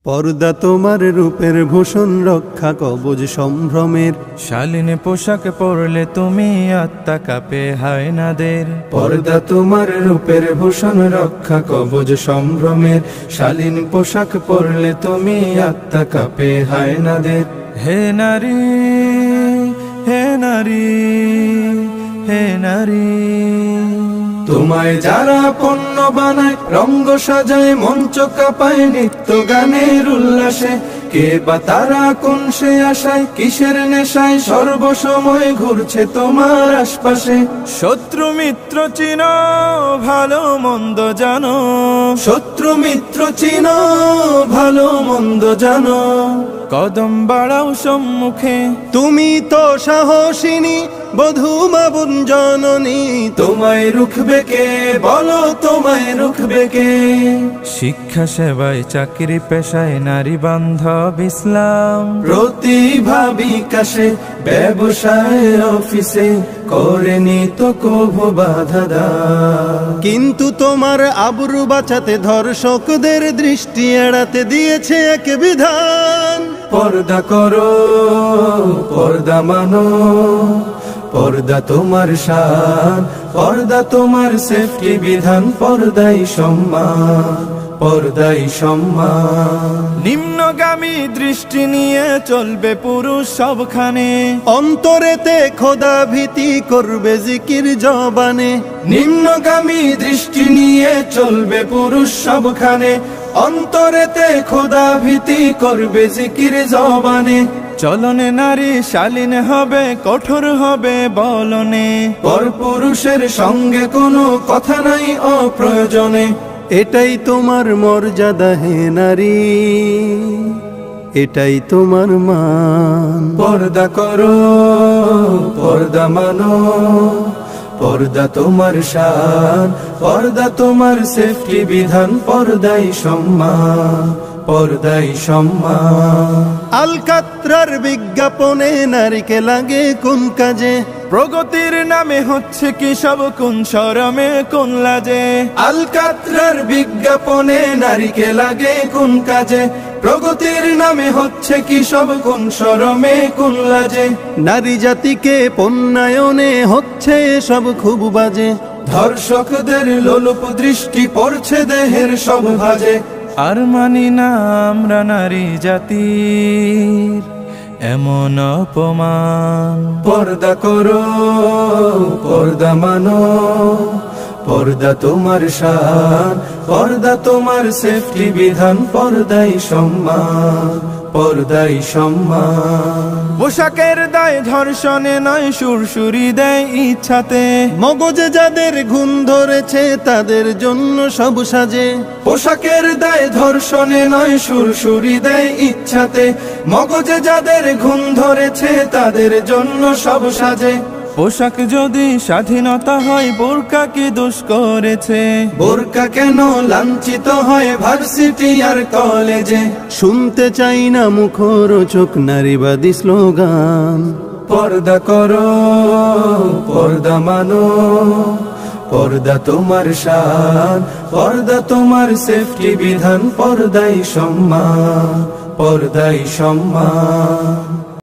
পর্দা তোমার রূপের ভূষণ, রক্ষা কবচ সম্ভ্রমের। শালীন পোশাক পরলে তুমি আত্মা কাঁপে হায়নাদের। পর্দা তোমার রূপের ভূষণ, রক্ষা কবচ সম্ভ্রমের। শালীন পোশাক পরলে তুমি আত্মা কাঁপে হায়নাদের। হে নারী, হে নারী, হে নারী, তোমায় যারা পণ্য বানায়, রঙ্গ সাজায়, মঞ্চ কাঁপায় নিত্য গানের উল্লাসে। কে বা তারা কোন সে আশায়, কিসের নেশায় সর্বসময় ঘুরছে তোমার আশপাশে। শত্রু মিত্র চিনো, ভালো মন্দ জানো। শত্রু মিত্র চিনো, ভালো মন্দ জানো। কদম বাড়াও সম্মুখে, তুমি তো সাহসিনী, বধূ মাবুন জননী। তোমায় রুখবে কে, বলো তোমায় রুখবে কে। শিক্ষা সেবায় চাকরি পেশায় নারী বান্ধব ইসলাম। প্রতিভা বিকাশে ব্যবসায় অফিসে করেনি তো কভু বাধা দা। কিন্তু তোমার আবরু বাঁচাতে ধর্ষকদের দৃষ্টি এড়াতে দিয়েছে এক বিধান। পর্দা করো, পর্দা মানো, পর্দা তোমার শান, পর্দা তোমার সেফটি বিধান। পর্দাই সম্মান, পর্দাই সম্মান। নিম্নগামী দৃষ্টি নিয়ে চলবে পুরুষ সবখানে। অন্তরেতে খোদা ভীতি করবে জিকির জবানে। নিম্নগামী দৃষ্টি নিয়ে চলবে পুরুষ সবখানে। অন্তরেতে খোদা ভীতি করবে জিকির জবানে। চলনে নারী শালীন হবে, কঠোর হবে বলনে। পরপুরুষের সঙ্গে কোনো কথা নাই অপ্রয়োজনে। এটাই তোমার মর্যাদা হে নারী, এটাই তোমার মান। পর্দা করো, পর্দা মানো, পর্দা তোমার শান, পর্দা তোমার সেফটি বিধান। পর্দাই সম্মান, পর্দাই সম্মান। আলকাত্রার বিজ্ঞাপনে নারীকে লাগে কোন কাজে। প্রগতির নামে হচ্ছে কি সব, কোন শরমে কোন লাজে। আলকাত্রার বিজ্ঞাপনে নারীকে লাগে কোন কাজে। প্রগতির নামে হচ্ছে কি সব, কোন শরমে কোন লাজে। নারী জাতিকে পণ্যায়নে হচ্ছে সব খুব বাজে। ধর্ষকদের লোলুপ দৃষ্টি পড়ছে দেহের সব ভাজে। আর মানি না আমরা নারী জাতির এমন অপমান। পর্দা করো, পর্দা মানো, পর্দা তোমার শান, পর্দা তোমার সেফটি বিধান। পর্দাই সম্মান, পর্দাই সম্মান। পোশাকের দায় ধর্ষণে নয়, সুরসুরি দেয় ইচ্ছাতে। মগজে যাদের ঘুম ধরেছে তাদের জন্য সব সাজে। পোশাকের দায় ধর্ষণে নয়, সুরসুরি দেয় ইচ্ছাতে। মগজে যাদের ঘুম ধরেছে তাদের জন্য সব সাজে। পোশাক যদি স্বাধীনতা হয়, বোরকা কি দোষ করেছে। বোরকা কেন লাঞ্ছিত হয় ভার্সিটি আর কলেজে। শুনতে চাই না মুখরোচক নারীবাদী স্লোগান। পর্দা করো, পর্দা মানো, পর্দা তোমার শান, পর্দা তোমার সেফটি বিধান। পর্দাই সম্মান, পর্দাই সম্মান।